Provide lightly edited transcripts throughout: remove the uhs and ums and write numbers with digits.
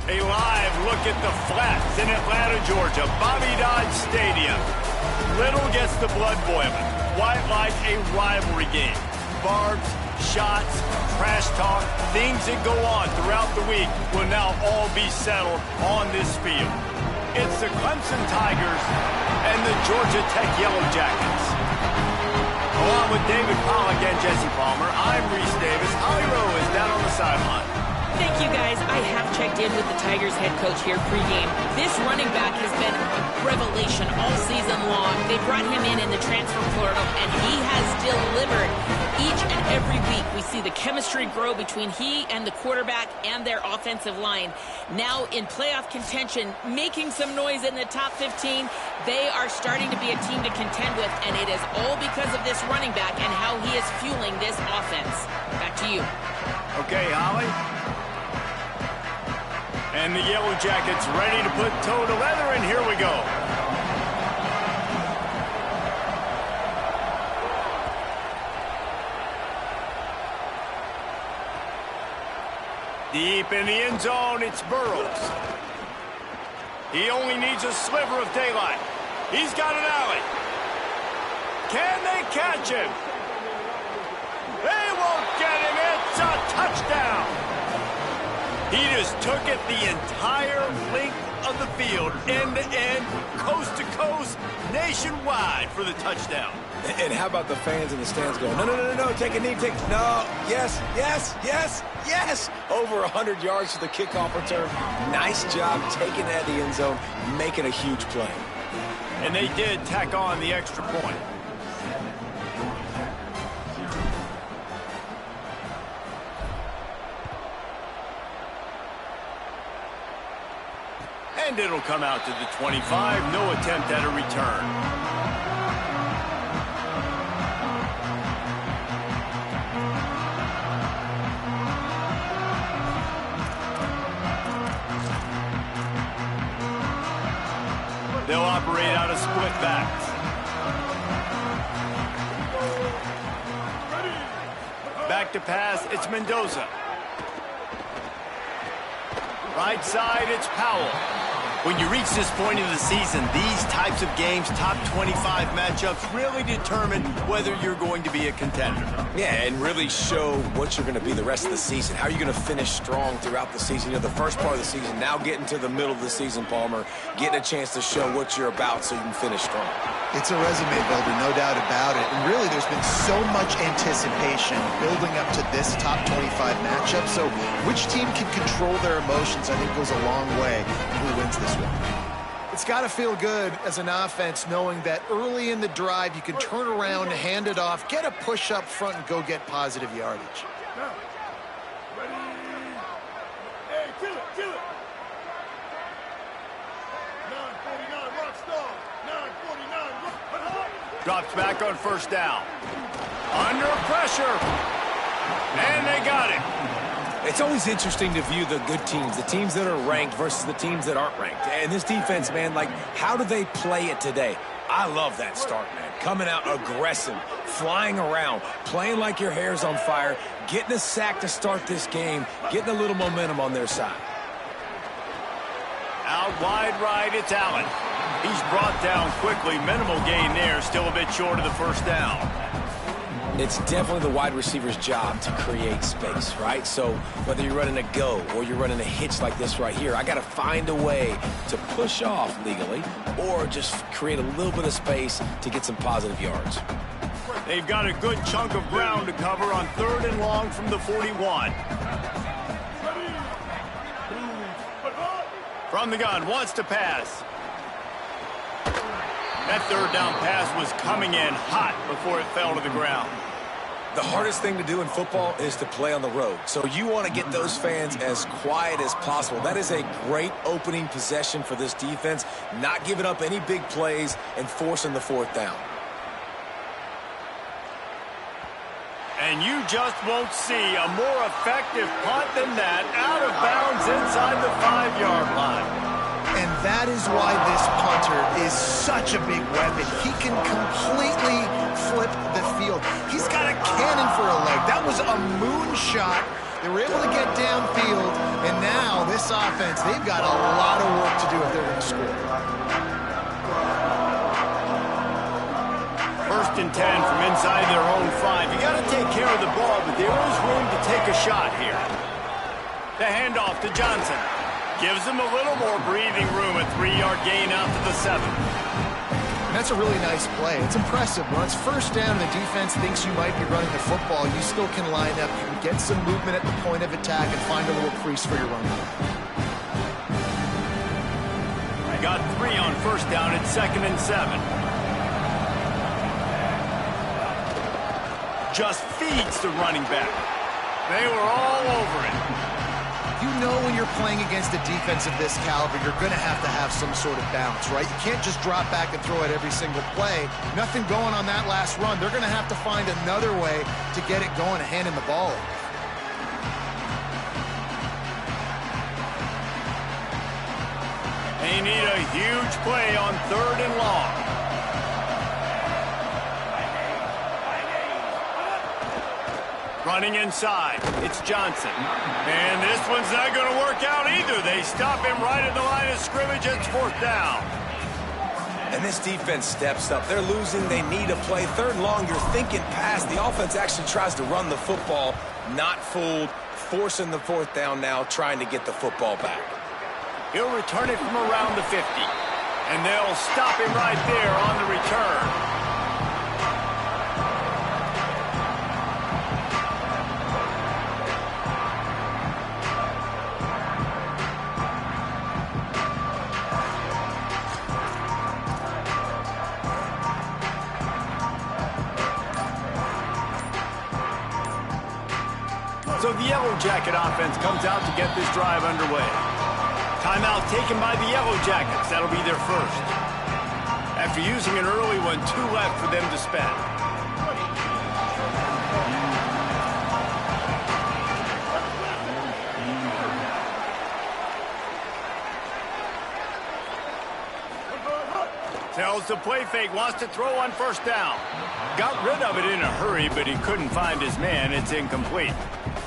A live look at the Flats in Atlanta, Georgia, Bobby Dodd Stadium. Little gets the blood boiling. Quite like a rivalry game. Barbs, shots, trash talk, things that go on throughout the week will now all be settled on this field. It's the Clemson Tigers and the Georgia Tech Yellow Jackets. Along with David Pollack and Jesse Palmer, I'm Reese Davis. Holly Rowe is down on the sideline. Thank you, guys. I have checked in with the Tigers head coach here pregame. This running back has been a revelation all season long. They brought him in the transfer portal, and he has delivered. Each and every week, we see the chemistry grow between he and the quarterback and their offensive line. Now in playoff contention, making some noise in the top 15, they are starting to be a team to contend with, and it is all because of this running back and how he is fueling this offense. Back to you. Okay, Holly. And the Yellow Jackets ready to put toe to leather, and here we go. Deep in the end zone, it's Burrows. He only needs a sliver of daylight. He's got an alley. Can they catch him? They won't get him. It's a touchdown. He just took it the entire length of the field, end to end, coast to coast, nationwide for the touchdown. And how about the fans in the stands going, no, take a knee, no, yes, yes, yes, yes. Over 100 yards to the kickoff return. Nice job taking that to the end zone, making a huge play. And they did tack on the extra point. And it'll come out to the 25. No attempt at a return. They'll operate out of split backs. Back to pass, it's Mendoza. Right side, it's Powell. When you reach this point of the season, these types of games, top 25 matchups, really determine whether you're going to be a contender. Yeah, and really show what you're going to be the rest of the season. How are you going to finish strong throughout the season? You know, the first part of the season, now getting to the middle of the season, Palmer, getting a chance to show what you're about so you can finish strong. It's a resume builder, no doubt about it. And really, there's been so much anticipation building up to this top 25 matchup. So which team can control their emotions, I think, goes a long way in who wins this one. It's got to feel good as an offense knowing that early in the drive you can turn around, hand it off, get a push up front, and go get positive yardage. Ready? Hey, kill it, kill it. 949, rock star. 949, rock. Drops back on first down. Under pressure. And they got it. It's always interesting to view the good teams, the teams that are ranked versus the teams that aren't ranked. And this defense, man, like, how do they play it today? I love that start, man. Coming out aggressive, flying around, playing like your hair's on fire, getting a sack to start this game, getting a little momentum on their side. Out wide right, it's Allen. He's brought down quickly. Minimal gain there, still a bit short of the first down. It's definitely the wide receiver's job to create space, right? So whether you're running a go or you're running a hitch like this right here, I got to find a way to push off legally or just create a little bit of space to get some positive yards. They've got a good chunk of ground to cover on 3rd and long from the 41. From the gun, wants to pass. That 3rd down pass was coming in hot before it fell to the ground. The hardest thing to do in football is to play on the road. So you want to get those fans as quiet as possible. That is a great opening possession for this defense, not giving up any big plays and forcing the 4th down. And you just won't see a more effective punt than that, out of bounds inside the 5-yard line. And that is why this punter is such a big weapon. He can completely flip the field. He's got a cannon for a leg. That was a moonshot They were able to get downfield, and now this offense, they've got a lot of work to do if they're going to score. 1st and 10 from inside their own 5. You got to take care of the ball, but there is room to take a shot here. The handoff to Johnson. Gives them a little more breathing room. A 3-yard gain out to the 7. And that's a really nice play. It's impressive. When it's 1st down and the defense thinks you might be running the football, you still can line up. You can get some movement at the point of attack and find a little crease for your running back. I got 3 on 1st down at 2nd and 7. Just feeds the running back. They were all over it. You know when you're playing against a defense of this caliber, you're going to have some sort of balance, right? You can't just drop back and throw it every single play. Nothing going on that last run. They're going to have to find another way to get it going and handing the ball off. They need a huge play on 3rd and long. Running inside, it's Johnson. And this one's not going to work out either. They stop him right at the line of scrimmage. It's 4th down. And this defense steps up. They're losing. They need a play. 3rd and long, you're thinking pass. The offense actually tries to run the football. Not fooled. Forcing the 4th down now, trying to get the football back. He'll return it from around the 50. And they'll stop him right there on the return. So the Yellow Jacket offense comes out to get this drive underway. Timeout taken by the Yellow Jackets. That'll be their first. After using an early one, 2 left for them to spend. Tells the play fake, wants to throw on 1st down. Got rid of it in a hurry, but he couldn't find his man. It's incomplete.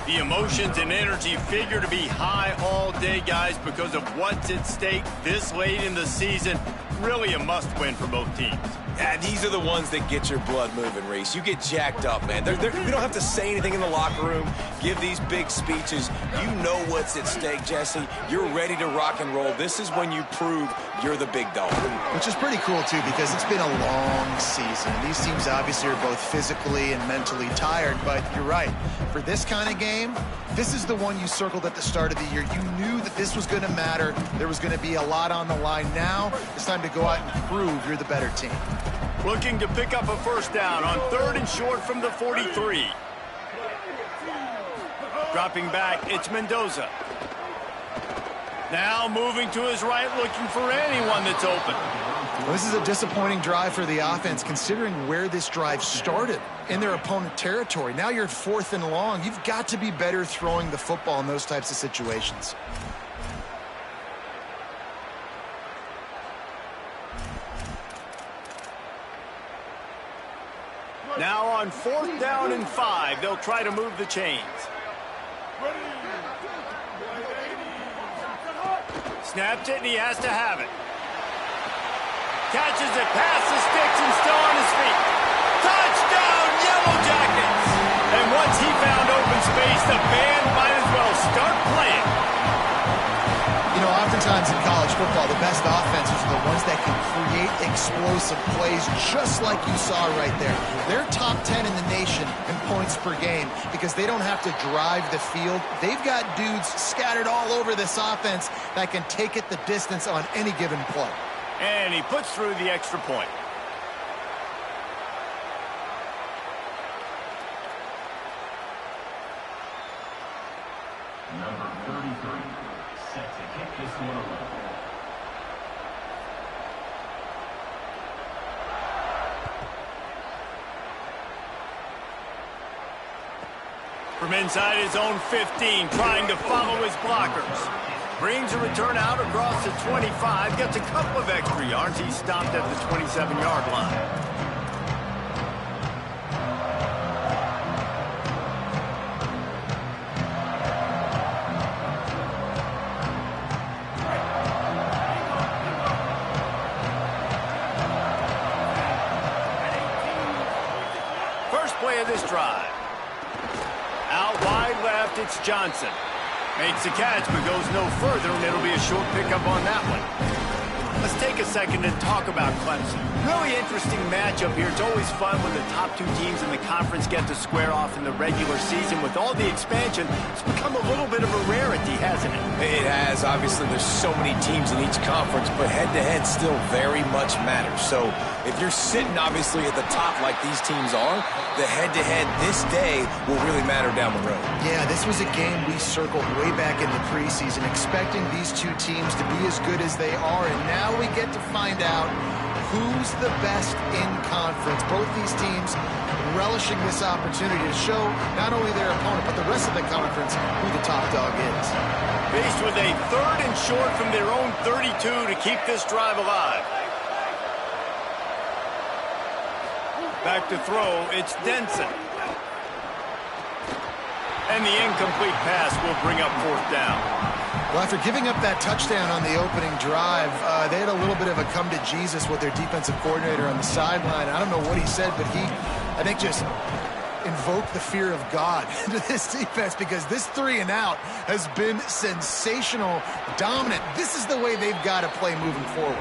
The emotions and energy figure to be high all day, guys, because of what's at stake this late in the season. Really a must-win for both teams. Yeah, these are the ones that get your blood moving, Reese. You get jacked up, man. We don't have to say anything in the locker room, give these big speeches. You know what's at stake, Jesse. You're ready to rock and roll. This is when you prove you're the big dog. Which is pretty cool, too, because it's been a long season. These teams obviously are both physically and mentally tired, but you're right. For this kind of game, this is the one you circled at the start of the year. You knew that this was going to matter. There was going to be a lot on the line. Now it's time to go out and prove you're the better team. Looking to pick up a 1st down on 3rd and short from the 43. Dropping back, it's Mendoza. Now moving to his right, looking for anyone that's open. Well, this is a disappointing drive for the offense, considering where this drive started in their opponent territory. Now you're at 4th and long. You've got to be better throwing the football in those types of situations. Now on 4th down and 5, they'll try to move the chains. Snaps it, and he has to have it. Catches it, past the sticks, and still on his feet. Touchdown, Yellow Jackets! And once he found open space, the band might as well start playing. You know, oftentimes in college football, the best offenses are the ones that can create explosive plays, just like you saw right there. They're top 10 in the nation in points per game because they don't have to drive the field. They've got dudes scattered all over this offense that can take it the distance on any given play. And he puts through the extra point. Number 33, set to kick this one away. From inside his own 15, trying to follow his blockers. Brings a return out across the 25, gets a couple of extra yards. He's stopped at the 27-yard line. play of this drive. Out wide left, it's Johnson. Makes the catch, but goes no further, and it'll be a short pickup on that one. Let's take a second and talk about Clemson. Really interesting matchup here. It's always fun when the top two teams in the conference get to square off in the regular season. With all the expansion, it's become a little bit of a rarity, hasn't it? It has. Obviously, there's so many teams in each conference, but head-to-head still very much matters. So if you're sitting, obviously, at the top like these teams are, the head-to-head this day will really matter down the road. Yeah, this was a game we circled way back in the preseason, expecting these two teams to be as good as they are, and now we get to find out who's the best in conference. Both these teams relishing this opportunity to show not only their opponent, but the rest of the conference who the top dog is. Faced with a 3rd and short from their own 32 to keep this drive alive. Back to throw, it's Denson. And the incomplete pass will bring up 4th down. Well, after giving up that touchdown on the opening drive, they had a little bit of a come to Jesus with their defensive coordinator on the sideline. I don't know what he said, but he, I think, just invoked the fear of God into this defense, because this 3 and out has been sensational, dominant. This is the way they've got to play moving forward.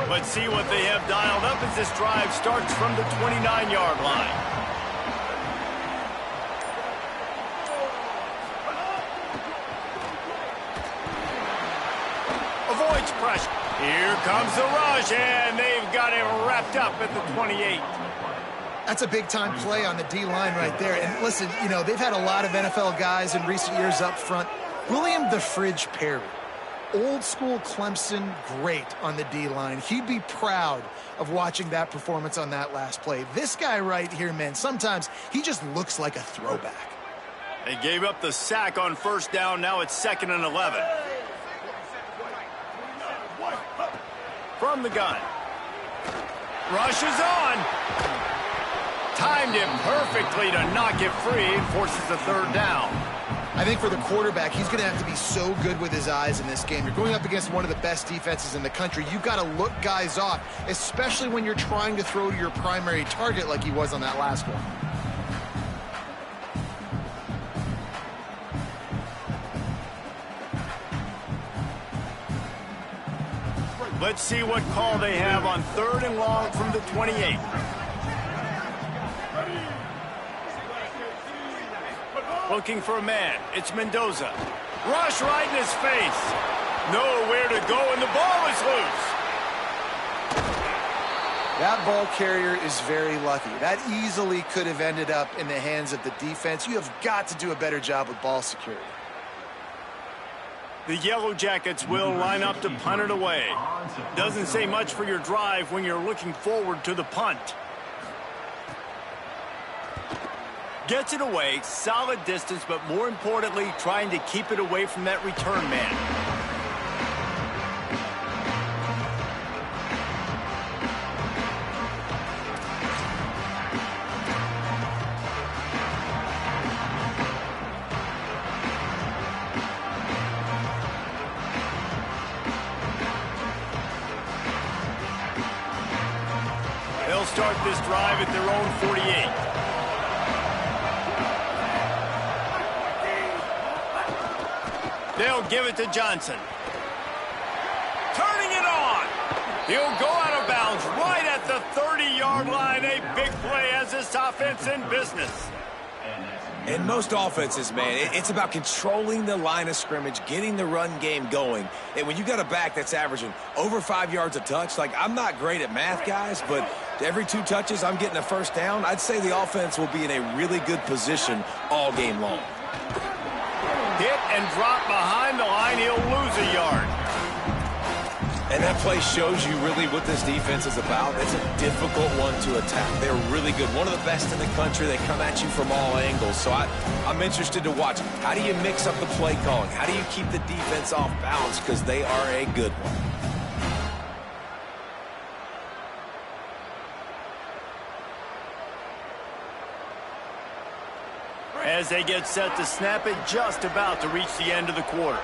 Let's see what they have dialed up as this drive starts from the 29-yard line. Avoids pressure. Here comes the rush, and they've got it wrapped up at the 28. That's a big-time play on the D-line right there. And listen, you know, they've had a lot of NFL guys in recent years up front. William the Fridge Perry, old-school Clemson great on the D-line. He'd be proud of watching that performance on that last play. This guy right here, man, sometimes he just looks like a throwback. They gave up the sack on 1st down. Now it's 2nd and 11. From the gun. Rushes on. Timed it perfectly to knock it free and forces the 3rd down. I think for the quarterback, he's going to have to be so good with his eyes in this game. You're going up against one of the best defenses in the country. You've got to look guys off, especially when you're trying to throw to your primary target like he was on that last one. Let's see what call they have on 3rd and long from the 28. Looking for a man. It's Mendoza. Rush right in his face. Nowhere to go, and the ball is loose. That ball carrier is very lucky. That easily could have ended up in the hands of the defense. You have got to do a better job with ball security. The Yellow Jackets will line up to punt it away. Doesn't say much for your drive when you're looking forward to the punt. Gets it away, solid distance, but more importantly, trying to keep it away from that return man. They'll start this drive at their own 48. They'll give it to Johnson. Turning it on. He'll go out of bounds right at the 30-yard line. A big play as this offense in business. And most offenses, man, it's about controlling the line of scrimmage, getting the run game going. And when you got a back that's averaging over 5 yards a touch, like, I'm not great at math, guys, but every 2 touches I'm getting a 1st down, I'd say the offense will be in a really good position all game long. Hit and drop behind the line. He'll lose a yard. And that play shows you really what this defense is about. It's a difficult one to attack. They're really good. One of the best in the country. They come at you from all angles. So I'm interested to watch. How do you mix up the play calling? How do you keep the defense off balance? Because they are a good one. As they get set to snap it, just about to reach the end of the quarter.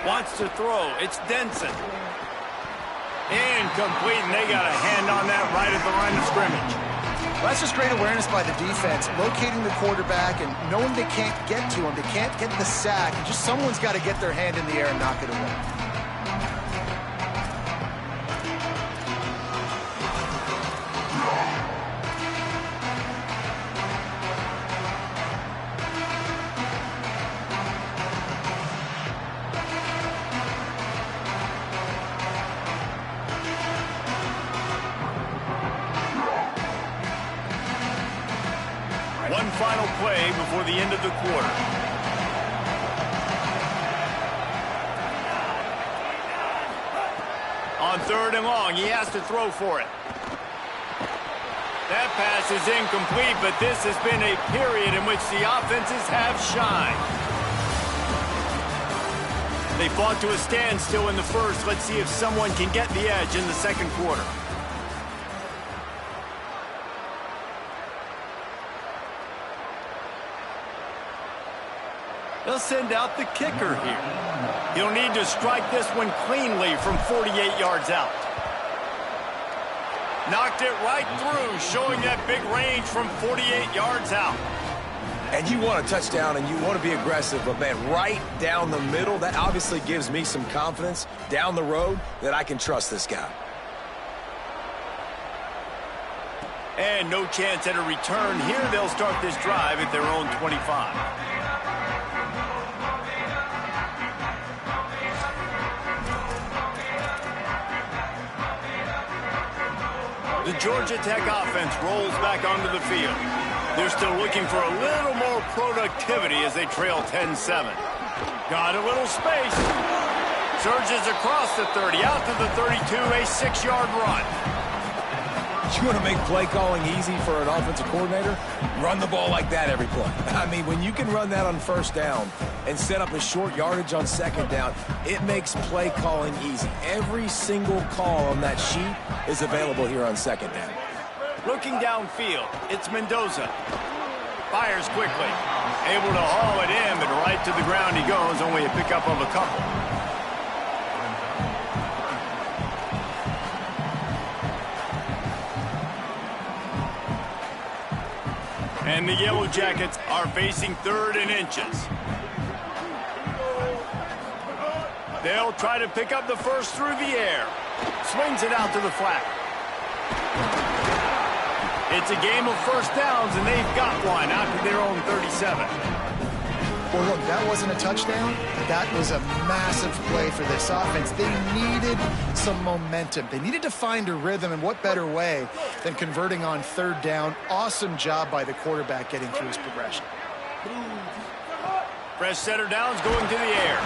Wants to throw. It's Denson. Incomplete, and they got a hand on that right at the line of scrimmage. Well, that's just great awareness by the defense, locating the quarterback and knowing they can't get to him. They can't get the sack, and just someone's got to get their hand in the air and knock it away. One final play before the end of the quarter. On 3rd and long, he has to throw for it. That pass is incomplete, but this has been a period in which the offenses have shined. They fought to a standstill in the first. Let's see if someone can get the edge in the second quarter. They'll send out the kicker here. He'll need to strike this one cleanly from 48 yards out. Knocked it right through, showing that big range from 48 yards out. And you want a touchdown and you want to be aggressive, but man, right down the middle, that obviously gives me some confidence down the road that I can trust this guy. And no chance at a return here. They'll start this drive at their own 25. The Georgia Tech offense rolls back onto the field. They're still looking for a little more productivity as they trail 10-7. Got a little space. Surges across the 30, out to the 32, a 6-yard run. You want to make play calling easy for an offensive coordinator? Run the ball like that every play. I mean, when you can run that on 1st down and set up a short yardage on 2nd down, it makes play calling easy. Every single call on that sheet is available here on 2nd down. Looking downfield, it's Mendoza. Fires quickly. Able to haul it in, but right to the ground he goes, only a pickup of a couple. And the Yellow Jackets are facing 3rd and inches. They'll try to pick up the first through the air. Swings it out to the flat. It's a game of 1st downs, and they've got one out to their own 37. Well, look, that wasn't a touchdown. That was a massive play for this offense. They needed some momentum. They needed to find a rhythm, and what better way than converting on 3rd down. Awesome job by the quarterback getting through his progression. Fresh setter downs going to the air.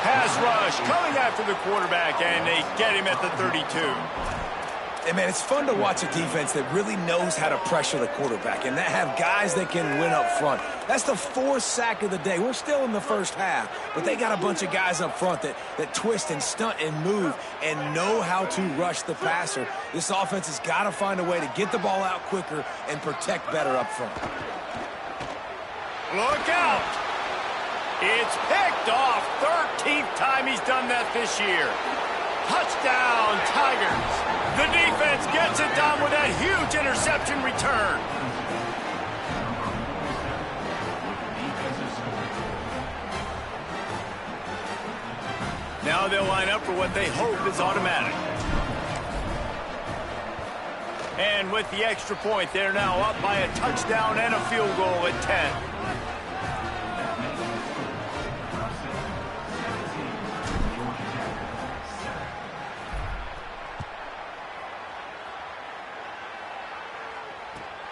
Pass rush coming after the quarterback, and they get him at the 32. Hey, man, it's fun to watch a defense that really knows how to pressure the quarterback and that have guys that can win up front. That's the 4th sack of the day. We're still in the first half, but they got a bunch of guys up front that twist and stunt and move and know how to rush the passer. This offense has got to find a way to get the ball out quicker and protect better up front. Look out! It's picked off. 13th time he's done that this year. Touchdown, Tigers. The defense gets it done with that huge interception return. Now they'll line up for what they hope is automatic. And with the extra point, they're now up by a touchdown and a field goal at 10.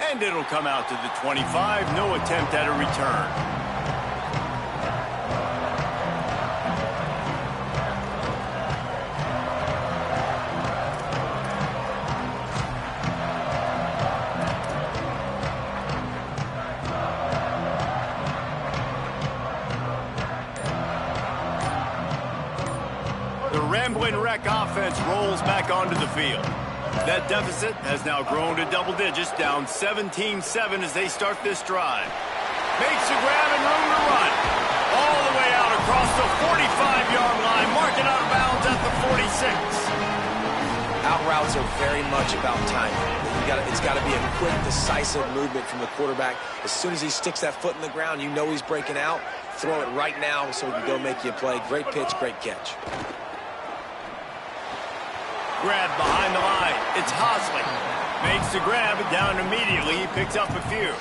And it'll come out to the 25. No attempt at a return. The Ramblin' Wreck offense rolls back onto the field. That deficit has now grown to double digits, down 17-7 as they start this drive. Makes the grab and room to run. All the way out across the 45-yard line, marking out of bounds at the 46. Out routes are very much about timing. It's got to be a quick, decisive movement from the quarterback. As soon as he sticks that foot in the ground, you know he's breaking out. Throw it right now so he can go make you a play. Great pitch, great catch. Grab behind the line. It's Hosley. Makes the grab and down immediately. He picks up a few.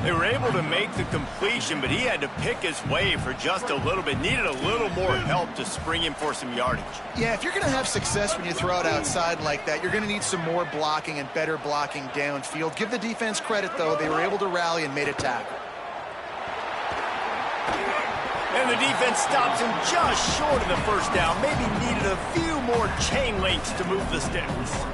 They were able to make the completion, but he had to pick his way for just a little bit. Needed a little more help to spring him for some yardage. Yeah, if you're going to have success when you throw it outside like that, you're going to need some more blocking and better blocking downfield. Give the defense credit, though. They were able to rally and made a tackle. And the defense stops him just short of the first down. Maybe needed a few more chain links to move the sticks.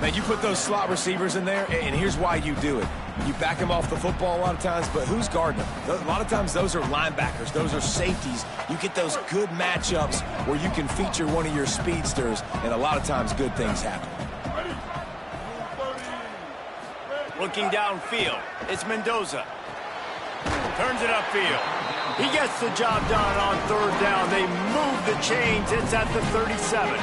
Man, you put those slot receivers in there, and here's why you do it. You back them off the football a lot of times, but who's guarding them? A lot of times those are linebackers. Those are safeties. You get those good matchups where you can feature one of your speedsters, and a lot of times good things happen. Looking downfield, it's Mendoza. Turns it upfield. He gets the job done on third down. They move the chains. It's at the 37.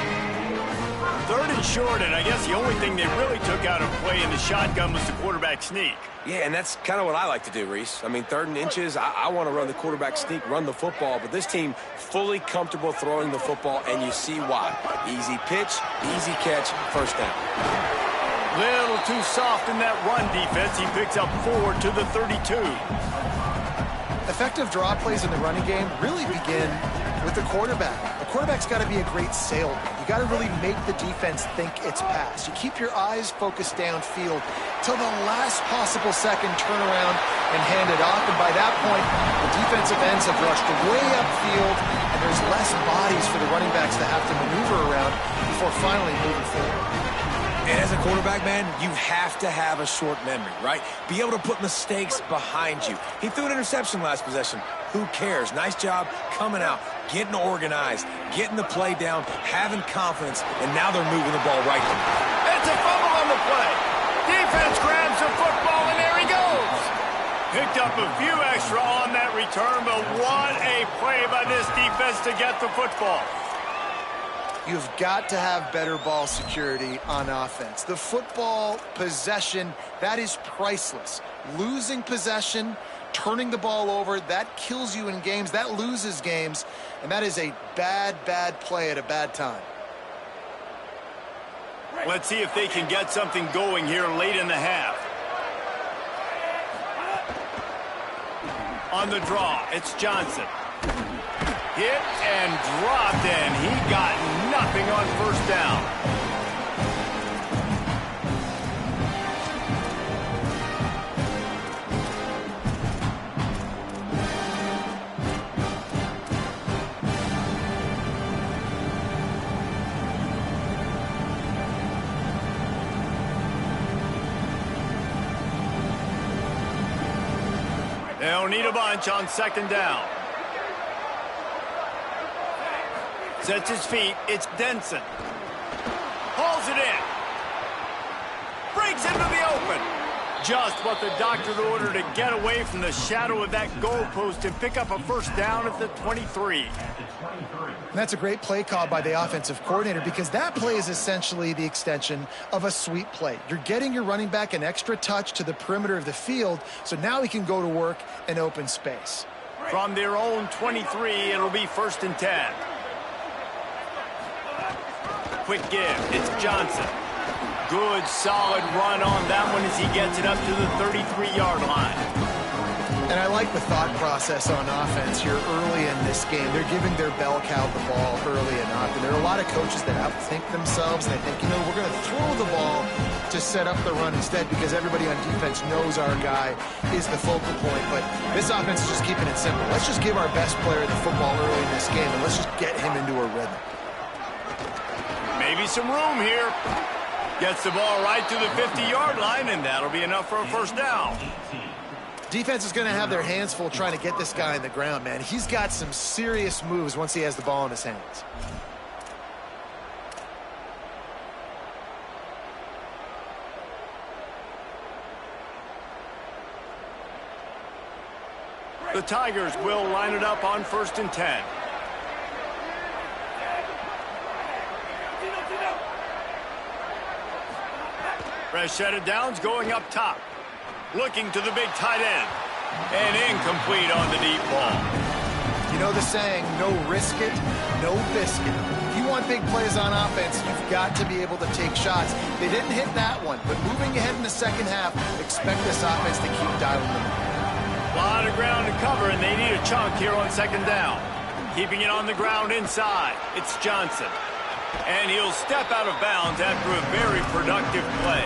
Third and short, and I guess the only thing they really took out of play in the shotgun was the quarterback sneak. Yeah, and that's kind of what I like to do, Reese. I mean, 3rd and inches, I want to run the quarterback sneak, run the football, but this team fully comfortable throwing the football, and you see why. Easy pitch, easy catch, first down. Little too soft in that run defense. He picks up 4 to the 32. Effective draw plays in the running game really begin with the quarterback. The quarterback's got to be a great salesman. You got to really make the defense think it's pass. You keep your eyes focused downfield till the last possible second, turn around and hand it off. And by that point, the defensive ends have rushed way upfield, and there's less bodies for the running backs to have to maneuver around before finally moving forward. And as a quarterback, man, you have to have a short memory, right? Be able to put mistakes behind you. He threw an interception last possession. Who cares? Nice job coming out, getting organized, getting the play down, having confidence, and now they're moving the ball right here. It's a fumble on the play. Defense grabs the football, and there he goes. Picked up a few extra on that return, but what a play by this defense to get the football. You've got to have better ball security on offense. The football possession, that is priceless. Losing possession, turning the ball over, that kills you in games, that loses games, and that is a bad, bad play at a bad time. Let's see if they can get something going here late in the half. On the draw, it's Johnson. Hit and dropped, and he got nothing on first down. They'll need a bunch on second down. Sets his feet. It's Denson. Hauls it in. Breaks into the open. Just what the doctor ordered to get away from the shadow of that goalpost and pick up a first down at the 23. That's a great play call by the offensive coordinator because that play is essentially the extension of a sweep play. You're getting your running back an extra touch to the perimeter of the field, so now he can go to work in open space. From their own 23, it'll be 1st and 10. Quick give. It's Johnson. Good, solid run on that one as he gets it up to the 33-yard line. And I like the thought process on offense here early in this game. They're giving their bell cow the ball early and often. There are a lot of coaches that outthink themselves, and they think, you know, we're going to throw the ball to set up the run instead because everybody on defense knows our guy is the focal point. But this offense is just keeping it simple. Let's just give our best player the football early in this game, and let's just get him into a rhythm. Maybe some room here. Gets the ball right to the 50-yard line, and that'll be enough for a first down. Defense is going to have their hands full trying to get this guy in the ground, man. He's got some serious moves once he has the ball in his hands. The Tigers will line it up on 1st and 10. Rashad Downs going up top. Looking to the big tight end. And incomplete on the deep ball. You know the saying, no risk it, no biscuit. If you want big plays on offense, you've got to be able to take shots. They didn't hit that one, but moving ahead in the second half, expect this offense to keep dialing them. A lot of ground to cover, and they need a chunk here on 2nd down. Keeping it on the ground inside. It's Johnson. And he'll step out of bounds after a very productive play.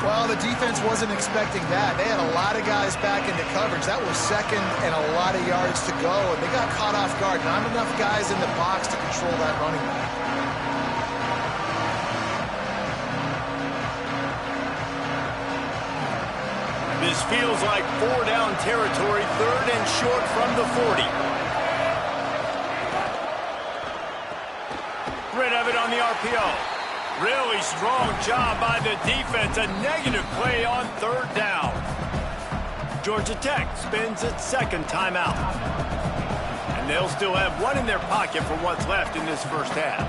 Well, the defense wasn't expecting that. They had a lot of guys back into coverage. That was 2nd and a lot of yards to go, and they got caught off guard. Not enough guys in the box to control that running back. This feels like 4-down territory, 3rd and short from the 40. Rid of it on the RPO. Really strong job by the defense. A negative play on 3rd down. Georgia Tech spins its 2nd timeout. And they'll still have one in their pocket for what's left in this first half.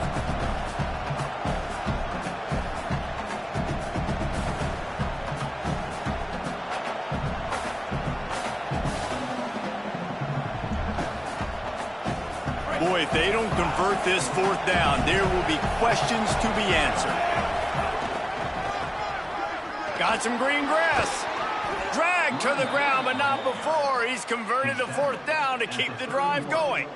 Boy, if they don't convert this 4th down, there will be questions to be answered. Got some green grass. Dragged to the ground, but not before. He's converted the 4th down to keep the drive going.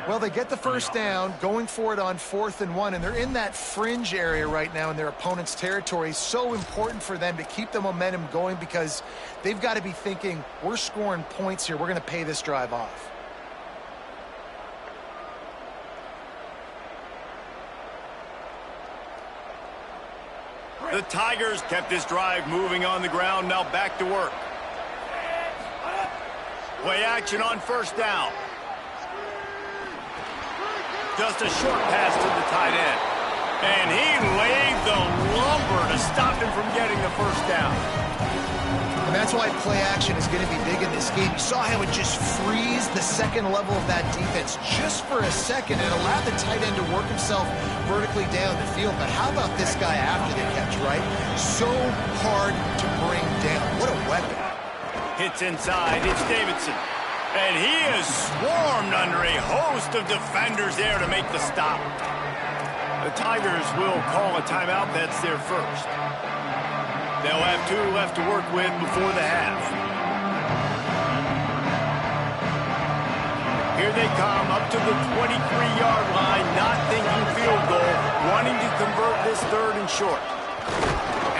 Well, they get the 1st down, going for it on 4th and 1, and they're in that fringe area right now in their opponent's territory. So important for them to keep the momentum going because they've got to be thinking, we're scoring points here. We're going to pay this drive off. The Tigers kept this drive moving on the ground, now back to work. Play action on 1st down. Just a short pass to the tight end. And he laid the lumber to stop him from getting the 1st down. And that's why play action is going to be big in this game. You saw how it just frees the 2nd level of that defense just for a second and allowed the tight end to work himself vertically down the field. But how about this guy after the catch, right? So hard to bring down. What a weapon. Hits inside. It's Davidson. And he is swarmed under a host of defenders there to make the stop. The Tigers will call a timeout. That's their first. They'll have 2 left to work with before the half. Here they come up to the 23-yard line, not thinking field goal, wanting to convert this 3rd and short.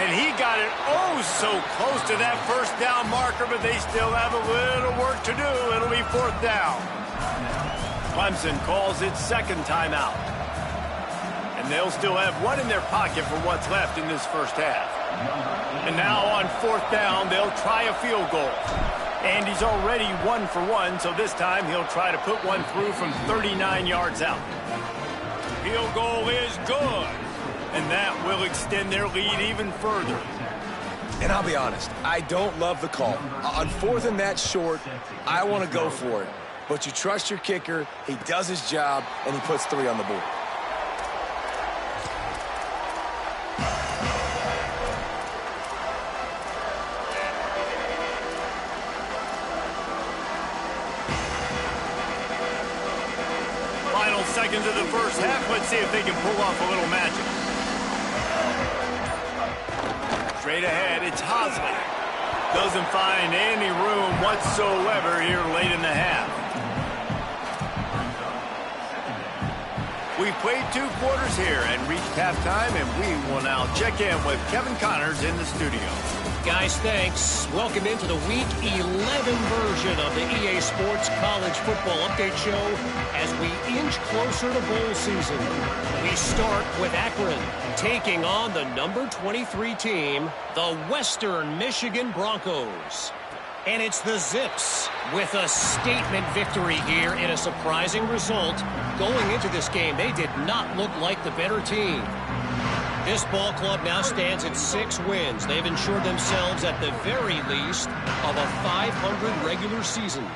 And he got it oh so close to that 1st down marker, but they still have a little work to do. It'll be 4th down. Clemson calls its 2nd timeout. And they'll still have one in their pocket for what's left in this first half. And now on 4th down, they'll try a field goal. And he's already 1 for 1, so this time he'll try to put one through from 39 yards out. Field goal is good. And that will extend their lead even further. And I'll be honest, I don't love the call. On 4th and that short, I want to go for it. But you trust your kicker, he does his job, and he puts 3 on the board. Seconds of the first half. Let's see if they can pull off a little magic. Straight ahead, it's Hosley. Doesn't find any room whatsoever here late in the half. We've played 2 quarters here and reached halftime, and we will now check in with Kevin Connors in the studio. Guys, thanks. Welcome into the Week 11 version of the EA Sports College Football Update Show as we inch closer to bowl season. We start with Akron taking on the number 23 team, the Western Michigan Broncos. And it's the Zips with a statement victory here in a surprising result. Going into this game, they did not look like the better team. This ball club now stands at 6 wins. They've ensured themselves at the very least of a 500 regular season.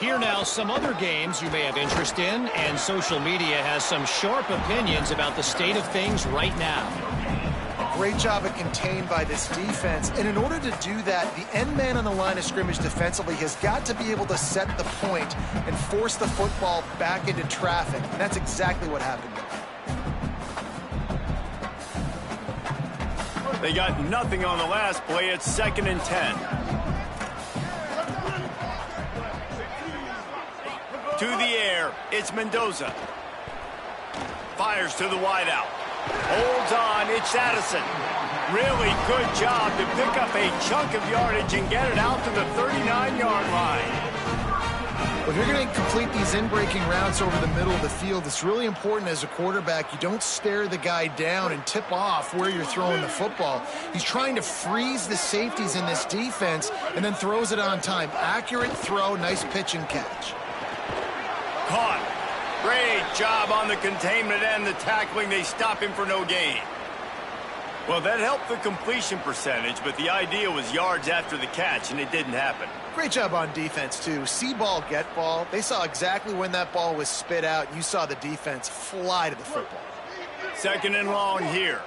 Here now, some other games you may have interest in, and social media has some sharp opinions about the state of things right now. Great job of contained by this defense. And in order to do that, the end man on the line of scrimmage defensively has got to be able to set the point and force the football back into traffic. And that's exactly what happened there. They got nothing on the last play. It's 2nd and 10. To the air, it's Mendoza. Fires to the wideout. Holds on, it's Addison. Really good job to pick up a chunk of yardage and get it out to the 39-yard line. Well, if you're going to complete these in-breaking routes over the middle of the field, it's really important as a quarterback you don't stare the guy down and tip off where you're throwing the football. He's trying to freeze the safeties in this defense and then throws it on time. Accurate throw, nice pitch and catch. Caught. Great job on the containment and the tackling. They stop him for no gain. Well, that helped the completion percentage, but the idea was yards after the catch, and it didn't happen. Great job on defense, too. See ball, get ball. They saw exactly when that ball was spit out. You saw the defense fly to the football. 2nd and long here.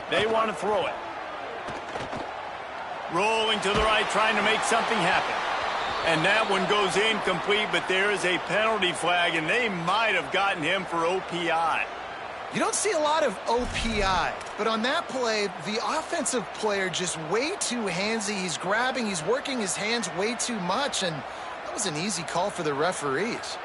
They want to throw it. Rolling to the right, trying to make something happen. And that one goes incomplete, but there is a penalty flag, and they might have gotten him for OPI. You don't see a lot of OPI, but on that play, the offensive player just way too handsy. He's grabbing, he's working his hands way too much, and that was an easy call for the referees.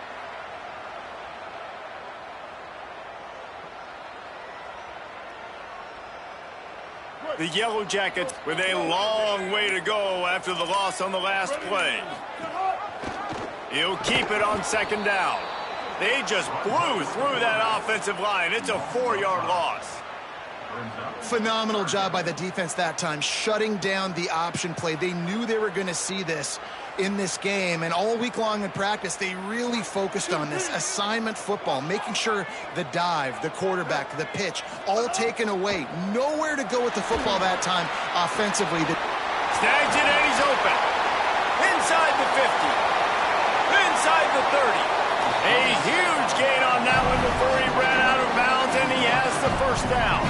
The Yellow Jackets with a long way to go after the loss on the last play. He'll keep it on 2nd down. They just blew through that offensive line. It's a 4-yard loss. Phenomenal job by the defense that time, shutting down the option play. They knew they were going to see this in this game, and all week long in practice, they really focused on this assignment football, making sure the dive, the quarterback, the pitch, all taken away. Nowhere to go with the football that time offensively. Snags it, and he's open. Inside the 50. Inside the 30. A huge gain on that one before he ran out of bounds, and he has the 1st down.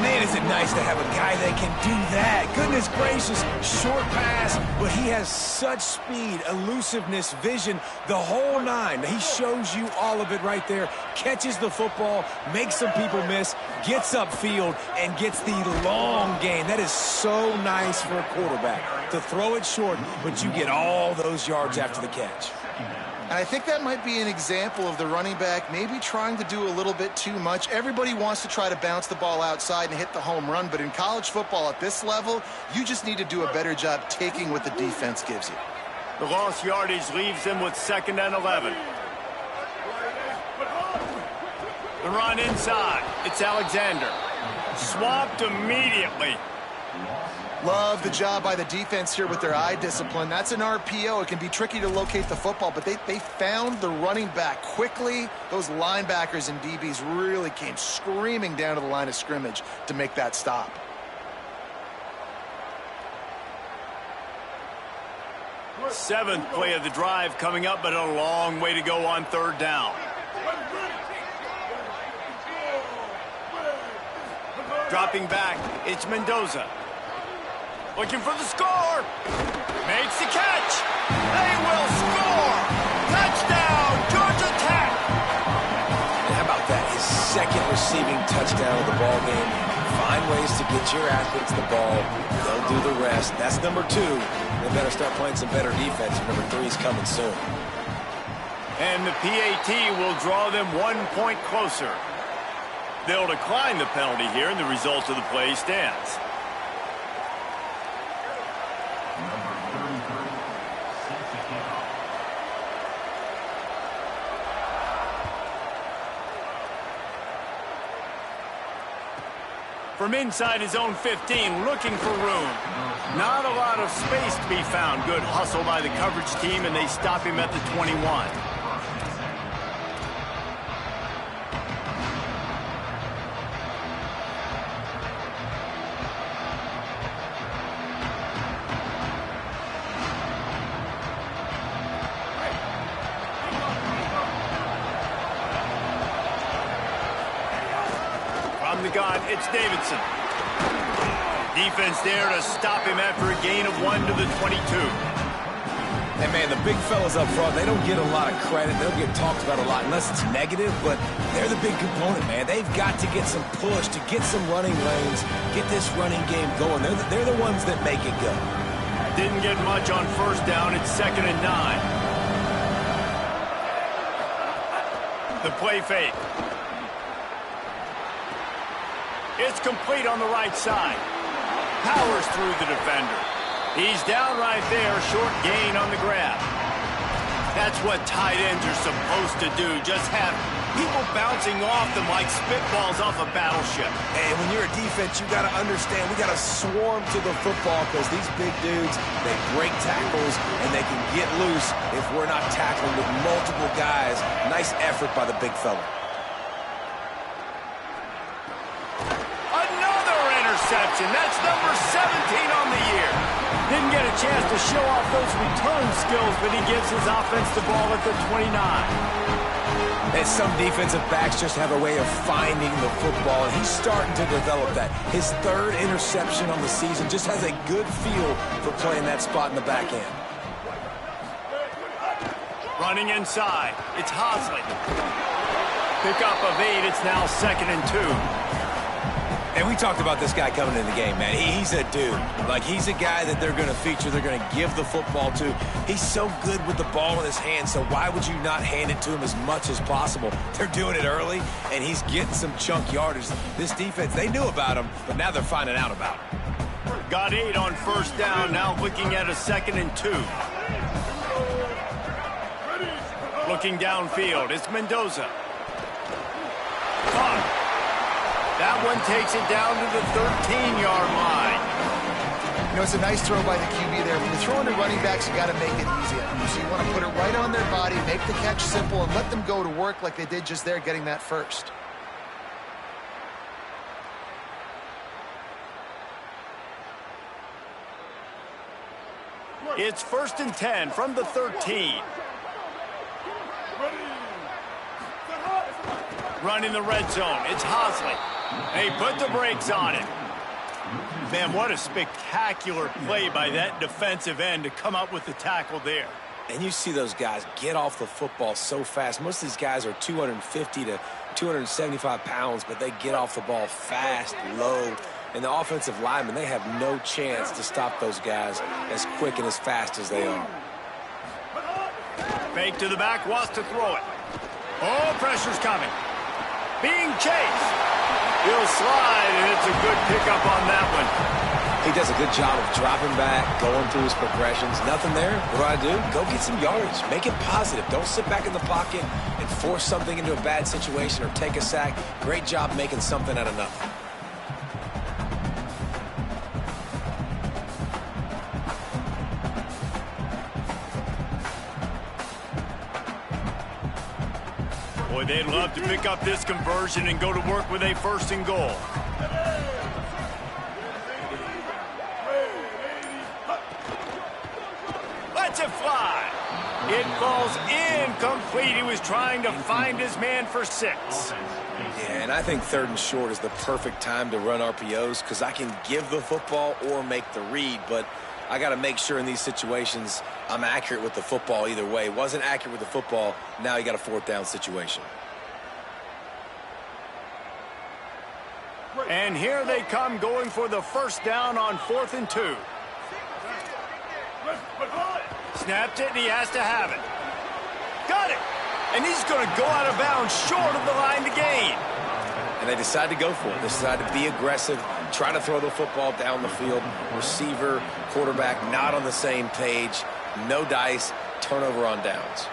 Man, is it nice to have a guy that can do that. Goodness gracious, short pass, but he has such speed, elusiveness, vision, the whole nine. He shows you all of it right there. Catches the football, makes some people miss, gets upfield, and gets the long gain. That is so nice for a quarterback to throw it short, but you get all those yards after the catch. And I think that might be an example of the running back maybe trying to do a little bit too much. Everybody wants to try to bounce the ball outside and hit the home run, but in college football at this level, you just need to do a better job taking what the defense gives you. The lost yardage leaves them with 2nd and 11. The run inside. It's Alexander. Swamped immediately. Love the job by the defense here with their eye discipline. That's an RPO. It can be tricky to locate the football, but they found the running back quickly. Those linebackers and DBs really came screaming down to the line of scrimmage to make that stop. Seventh play of the drive coming up, but a long way to go on 3rd down. Dropping back, it's Mendoza. Looking for the score. Makes the catch. They will score. Touchdown, Georgia Tech. And how about that? His 2nd receiving touchdown of the ball game. Find ways to get your athletes the ball. They'll do the rest. That's number 2. They better start playing some better defense. Number 3 is coming soon. And the PAT will draw them 1 point closer. They'll decline the penalty here, and the result of the play stands. From inside his own 15, looking for room. Not a lot of space to be found. Good hustle by the coverage team, and they stop him at the 21. it's Davidson. Defense there to stop him after a gain of 1 to the 22. And, man, the big fellas up front, they don't get a lot of credit. They don't get talked about a lot unless it's negative, but they're the big component, man. They've got to get some push, to get some running lanes, get this running game going. They're the ones that make it go. Didn't get much on first down. It's 2nd and 9. The play fake. It's complete on the right side. Powers through the defender. He's down right there, short gain on the grab. That's what tight ends are supposed to do, just have people bouncing off them like spitballs off a battleship. And when you're a defense, you got to understand, we got to swarm to the football because these big dudes, they break tackles and they can get loose if we're not tackling with multiple guys. Nice effort by the big fella. Another interception. That's number 17 on the year. Didn't get a chance to show off those return skills, but he gives his offense the ball at the 29. And some defensive backs just have a way of finding the football, and he's starting to develop that. His 3rd interception on the season, just has a good feel for playing that spot in the back end. Running inside, it's Hosley. Pick up of 8, it's now 2nd and 2. And we talked about this guy coming in the game, man. He's a dude. Like, he's a guy that they're going to feature, they're going to give the football to. He's so good with the ball in his hand, so why would you not hand it to him as much as possible? They're doing it early, and he's getting some chunk yardage. This defense, they knew about him, but now they're finding out about him. Got 8 on first down, now looking at a 2nd and 2. Looking downfield, it's Mendoza. Caught. That one takes it down to the 13-yard line. You know, it's a nice throw by the QB there. When you're throwing to running backs, you got to make it easy. So you want to put it right on their body, make the catch simple, and let them go to work like they did just there, getting that first. It's 1st and 10 from the 13. Running the red zone, it's Hosley. They put the brakes on it. Man, what a spectacular play by that defensive end to come up with the tackle there. And you see those guys get off the football so fast. Most of these guys are 250 to 275 pounds, but they get off the ball fast, low. And the offensive linemen, they have no chance to stop those guys as quick and as fast as they are. Fake to the back, wants to throw it. Oh, pressure's coming. Being chased. He'll slide, and it's a good pickup on that one. He does a good job of dropping back, going through his progressions. Nothing there. What do? Go get some yardage. Make it positive. Don't sit back in the pocket and force something into a bad situation or take a sack. Great job making something out of nothing. Boy, they'd love to pick up this conversion and go to work with a 1st and goal. Lets it fly. It falls incomplete. He was trying to find his man for 6. Yeah, and I think 3rd and short is the perfect time to run RPOs because I can give the football or make the read, but I got to make sure in these situations I'm accurate with the football either way. Wasn't accurate with the football, now you got a 4th down situation. And here they come going for the 1st down on 4th and 2. Snapped it, and he has to have it. Got it! And he's going to go out of bounds short of the line to gain. And they decide to go for it. They decide to be aggressive, try to throw the football down the field. Receiver, quarterback, not on the same page. No dice, turnover on downs.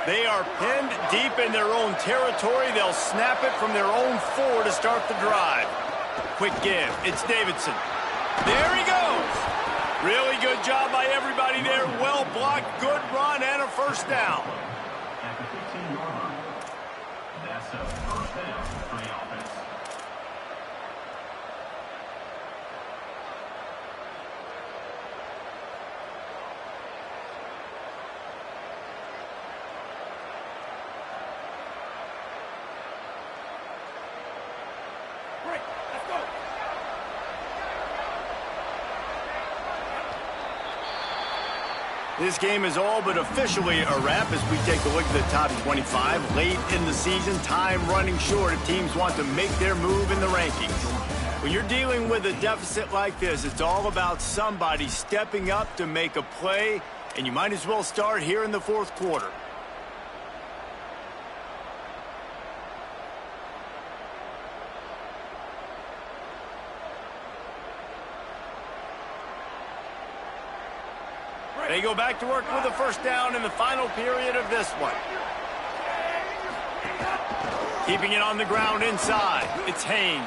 They are pinned deep in their own territory. They'll snap it from their own 4 to start the drive. Quick give. It's Davidson. There he goes. Really good job by everybody there. Well blocked, good run, and a 1st down. At the 15-yard line. That's a 1st down for the offense. This game is all but officially a wrap as we take a look at the top 25. Late in the season, time running short if teams want to make their move in the rankings. When you're dealing with a deficit like this, it's all about somebody stepping up to make a play, and you might as well start here in the fourth quarter. They go back to work with a first down in the final period of this one. Keeping it on the ground inside, it's Haynes.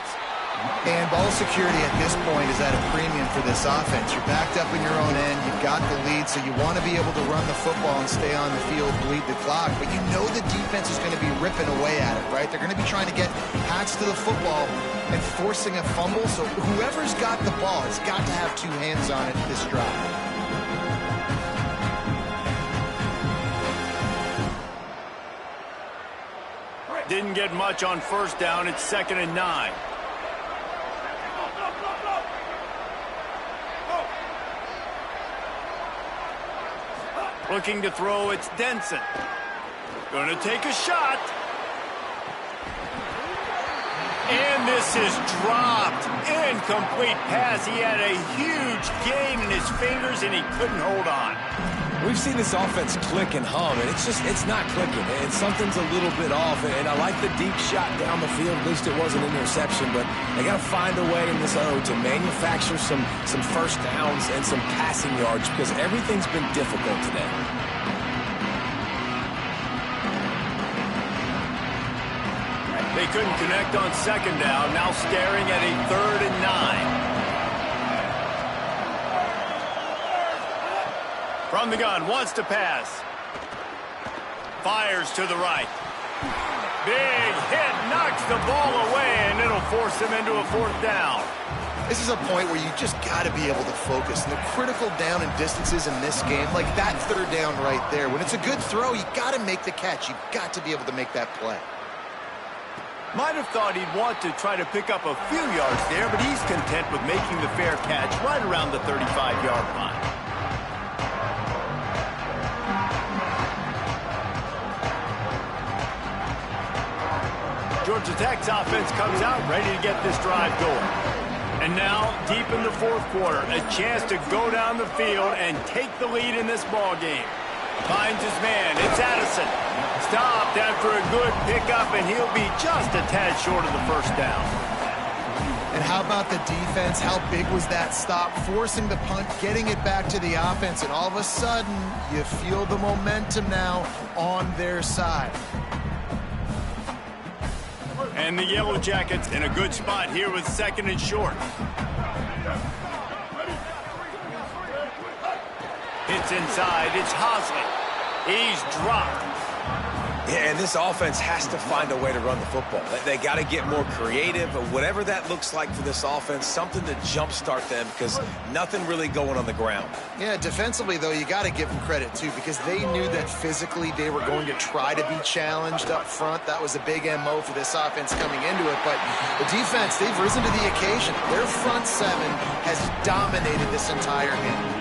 And ball security at this point is at a premium for this offense. You're backed up in your own end. You've got the lead, so you want to be able to run the football and stay on the field, bleed the clock. But you know the defense is going to be ripping away at it, right? They're going to be trying to get Pats to the football and forcing a fumble. So whoever's got the ball has got to have two hands on it this drive. Didn't get much on first down. It's 2nd and 9. Looking to throw, it's Denson. Going to take a shot. And this is dropped. Incomplete pass. He had a huge gain in his fingers, and he couldn't hold on. We've seen this offense click and hum, and it's not clicking. And something's a little bit off, and I like the deep shot down the field. At least it wasn't an interception, but they got to find a way in this to manufacture some first downs and some passing yards because everything's been difficult today. They couldn't connect on second down. Now staring at a 3rd and 9. From the gun, wants to pass. Fires to the right. Big hit, knocks the ball away, and it'll force him into a 4th down. This is a point where you just got to be able to focus. And the critical down and distances in this game, like that 3rd down right there, when it's a good throw, you got to make the catch. You've got to be able to make that play. Might have thought he'd want to try to pick up a few yards there, but he's content with making the fair catch right around the 35-yard line. Georgia Tech's offense comes out ready to get this drive going. And now, deep in the fourth quarter, a chance to go down the field and take the lead in this ball game. Finds his man. It's Addison. Stopped after a good pickup, and he'll be just a tad short of the first down. And how about the defense? How big was that stop? Forcing the punt, getting it back to the offense, and all of a sudden, you feel the momentum now on their side. And the Yellow Jackets in a good spot here with 2nd and short. It's inside. It's Hosley. He's dropped. Yeah, and this offense has to find a way to run the football. They got to get more creative, or whatever that looks like for this offense, something to jumpstart them because nothing really going on the ground. Yeah, defensively, though, you got to give them credit, too, because they knew that physically they were going to try to be challenged up front. That was a big MO for this offense coming into it. But the defense, they've risen to the occasion. Their front 7 has dominated this entire game.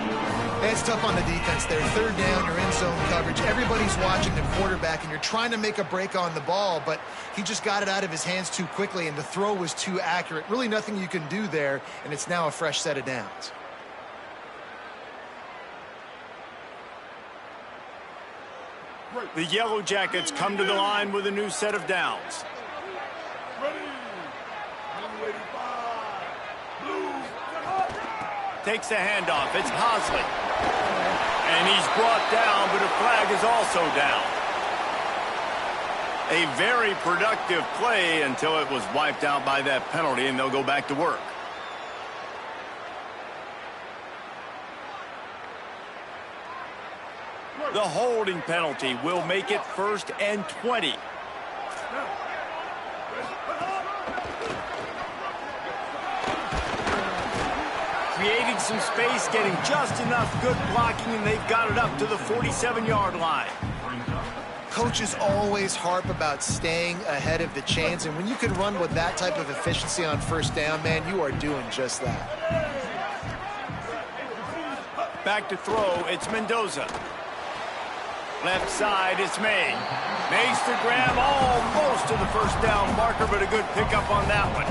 It's tough on the defense there. 3rd down, you're in zone coverage. Everybody's watching the quarterback, and you're trying to make a break on the ball, but he just got it out of his hands too quickly, and the throw was too accurate. Really nothing you can do there, and it's now a fresh set of downs. The Yellow Jackets come to the line with a new set of downs. Takes the handoff. It's Hosley. And he's brought down, but a flag is also down. A very productive play until it was wiped out by that penalty, and they'll go back to work. The holding penalty will make it 1st and 20. Creating some space, getting just enough good blocking, and they've got it up to the 47-yard line. Coaches always harp about staying ahead of the chains, and when you can run with that type of efficiency on first down, man, you are doing just that. Back to throw, it's Mendoza. Left side, it's May. Makes the grab almost to the first down marker, but a good pickup on that one.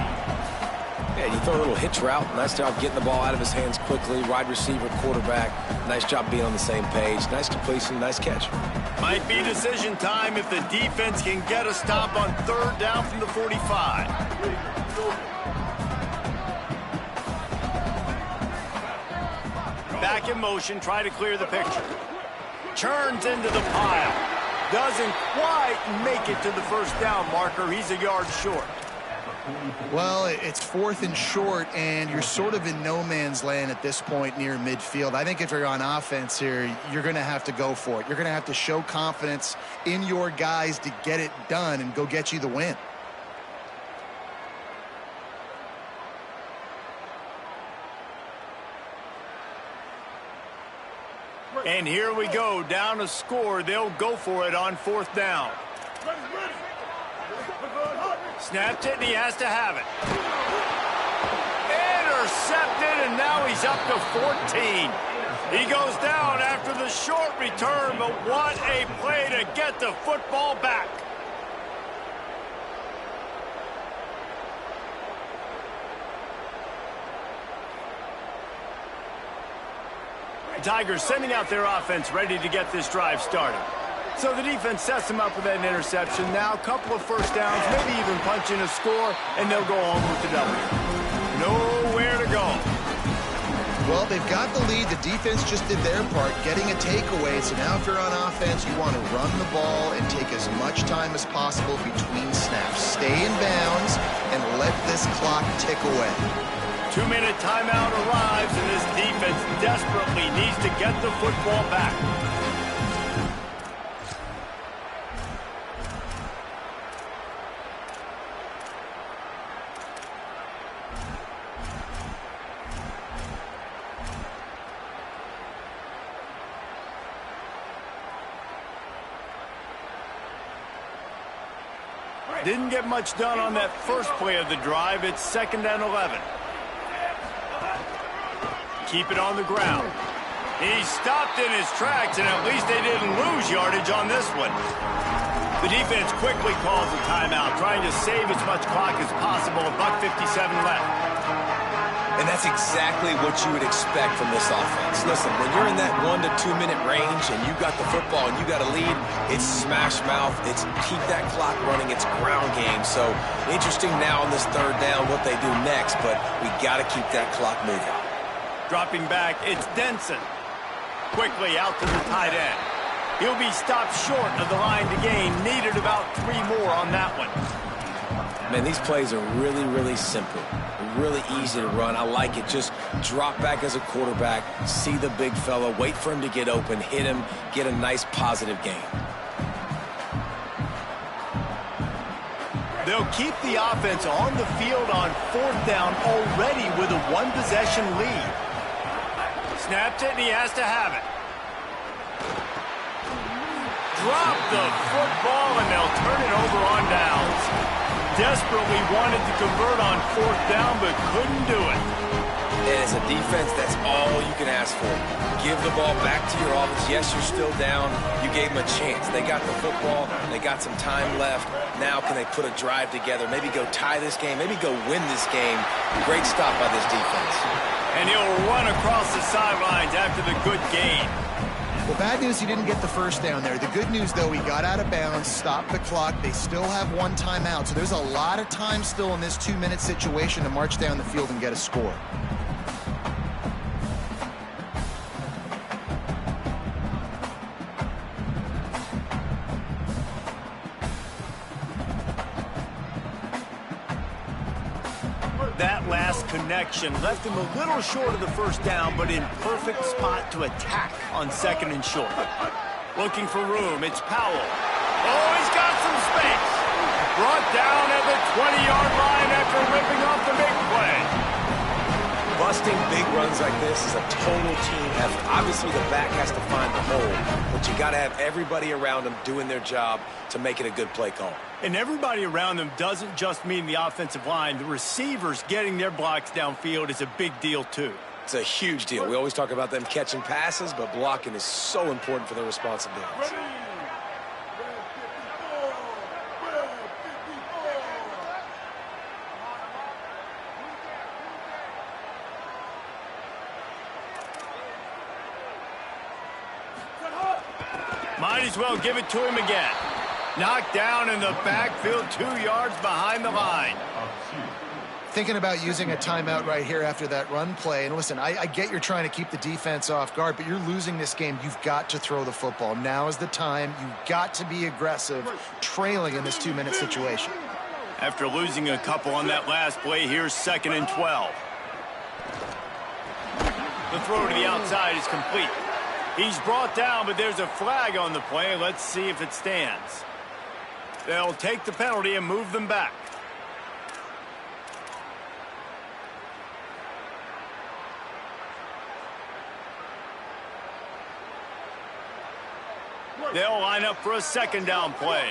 Yeah, you throw a little hitch route. Nice job getting the ball out of his hands quickly. Wide receiver, quarterback. Nice job being on the same page. Nice completion, nice catch. Might be decision time if the defense can get a stop on third down from the 45. Back in motion, try to clear the picture. Churns into the pile. Doesn't quite make it to the first down marker. He's a yard short. Well, it's 4th and short, and you're sort of in no man's land at this point near midfield. I think if you're on offense here, you're going to have to go for it. You're going to have to show confidence in your guys to get it done and go get you the win. And here we go, down a score. They'll go for it on 4th down. Snapped it, and he has to have it. Intercepted, and now he's up to 14. He goes down after the short return, but what a play to get the football back. Tigers sending out their offense ready to get this drive started. So the defense sets them up with that interception. Now a couple of first downs, maybe even punch in a score, and they'll go home with the W. Nowhere to go. Well, they've got the lead. The defense just did their part, getting a takeaway. So now if you're on offense, you want to run the ball and take as much time as possible between snaps. Stay in bounds and let this clock tick away. 2-minute timeout arrives, and this defense desperately needs to get the football back. Didn't get much done on that first play of the drive. It's 2nd and 11. Keep it on the ground. He stopped in his tracks, and at least they didn't lose yardage on this one. The defense quickly calls a timeout, trying to save as much clock as possible. $1:57 left. And that's exactly what you would expect from this offense. Listen, when you're in that 1 to 2 minute range and you got the football and you got a lead, it's smash mouth, it's keep that clock running, it's ground game. So interesting now on this 3rd down what they do next, but we got to keep that clock moving. Dropping back, it's Denson. Quickly out to the tight end. He'll be stopped short of the line to gain. Needed about 3 more on that one. Man, these plays are really, really simple. Really easy to run. I like it. Just drop back as a quarterback, see the big fella, wait for him to get open, hit him, get a nice positive gain. They'll keep the offense on the field on 4th down already with a 1-possession lead. Snapped it, and he has to have it. Drop the football, and they'll turn it over on downs. Desperately wanted to convert on 4th down, but couldn't do it. And as a defense, that's all you can ask for. Give the ball back to your offense. Yes, you're still down. You gave them a chance. They got the football. They got some time left. Now can they put a drive together? Maybe go tie this game. Maybe go win this game. Great stop by this defense. And he'll run across the sidelines after the good gain. The bad news, he didn't get the first down there. The good news, though, he got out of bounds, stopped the clock. They still have 1 timeout. So there's a lot of time still in this 2-minute situation to march down the field and get a score. That last connection left him a little short of the first down, but in perfect spot to attack on 2nd and short. Looking for room, it's Powell. Oh, he's got some space. Brought down at the 20-yard line after ripping off the big play. Busting big runs like this is a total team effort. Obviously, the back has to find the hole, but you got to have everybody around them doing their job to make it a good play call. And everybody around them doesn't just mean the offensive line. The receivers getting their blocks downfield is a big deal, too. It's a huge deal. We always talk about them catching passes, but blocking is so important for their responsibilities. Ready. Red 54. Red 54. Might as well give it to him again. Knocked down in the backfield, 2 yards behind the line. Thinking about using a timeout right here after that run play. And listen, I get you're trying to keep the defense off guard, but you're losing this game. You've got to throw the football. Now is the time. You've got to be aggressive, trailing in this 2-minute situation. After losing a couple on that last play, here's 2nd and 12. The throw to the outside is complete. He's brought down, but there's a flag on the play. Let's see if it stands. They'll take the penalty and move them back. They'll line up for a 2nd down play.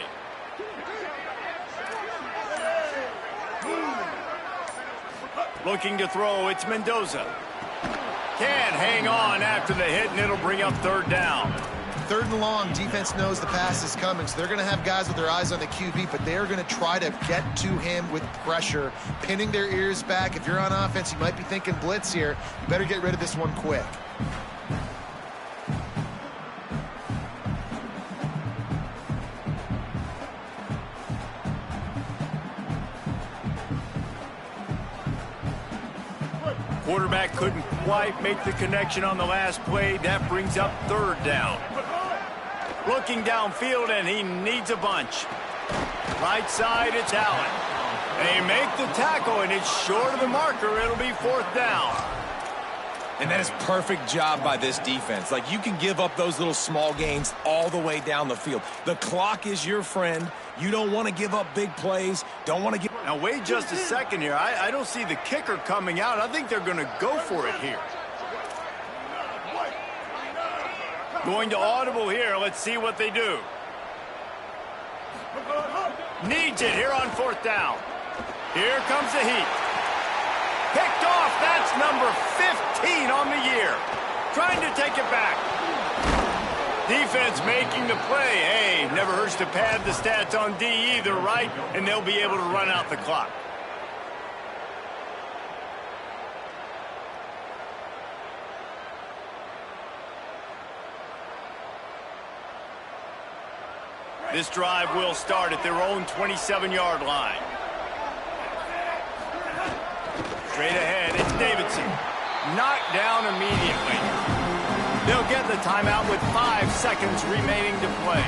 Looking to throw, it's Mendoza. Can't hang on after the hit, and it'll bring up 3rd down. 3rd and long, defense knows the pass is coming, so they're going to have guys with their eyes on the QB, but they're going to try to get to him with pressure, pinning their ears back. If you're on offense, you might be thinking blitz here. You better get rid of this one quick. Quarterback couldn't quite make the connection on the last play. That brings up 3rd down. Looking downfield, and he needs a bunch. Right side, it's Allen. They make the tackle, and it's short of the marker. It'll be 4th down. And that is perfect job by this defense. Like, you can give up those little small gains all the way down the field. The clock is your friend. You don't want to give up big plays. Don't want to give... Now, wait just a second here. I don't see the kicker coming out. I think they're going to go for it here. Going to audible here. Let's see what they do. Needs it here on 4th down. Here comes the heat. Picked off. That's number 15 on the year. Trying to take it back. Defense making the play. Hey, never hurts to pad the stats on D either, right? And they'll be able to run out the clock. This drive will start at their own 27-yard line. Straight ahead, it's Davidson. Knocked down immediately. They'll get the timeout with 5 seconds remaining to play.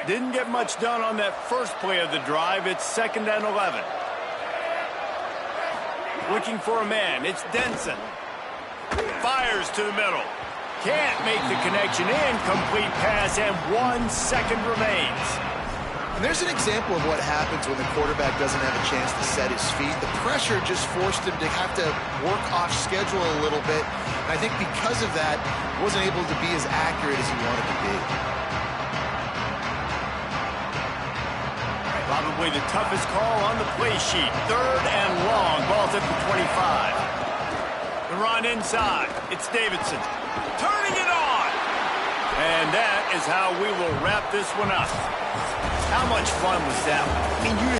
Didn't get much done on that first play of the drive. It's 2nd and 11. Looking for a man. It's Denson. Fires to the middle. Can't make the connection. Incomplete pass, and 1 second remains. And there's an example of what happens when the quarterback doesn't have a chance to set his feet. The pressure just forced him to have to work off schedule a little bit. And I think because of that, he wasn't able to be as accurate as he wanted to be. Probably the toughest call on the play sheet. 3rd and long. Ball's at the 25. The run inside. It's Davidson. Turning it on. And that is how we will wrap this one up. How much fun was that one? I mean, you